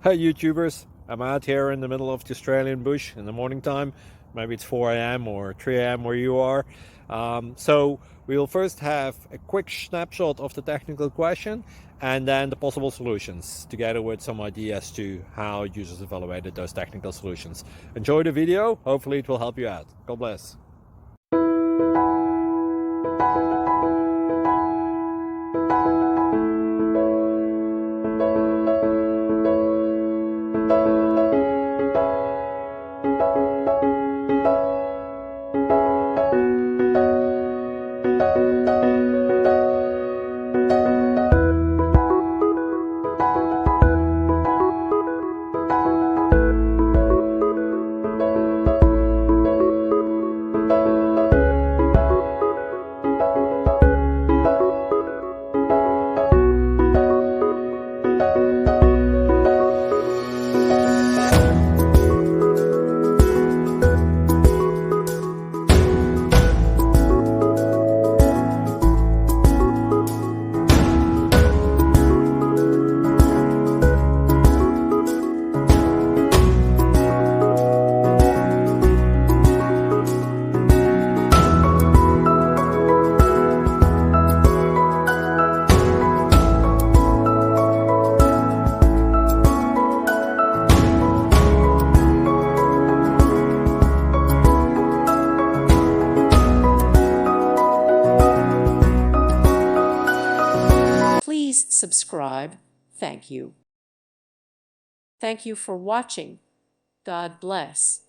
Hey YouTubers, I'm out here in the middle of the Australian bush in the morning time. Maybe it's 4 a.m. or 3 a.m. where you are. So we'll first have a quick snapshot of the technical question and then the possible solutions, together with some ideas to how users evaluated those technical solutions. Enjoy the video, hopefully it will help you out. God bless. Please subscribe. Thank you. Thank you for watching. God bless.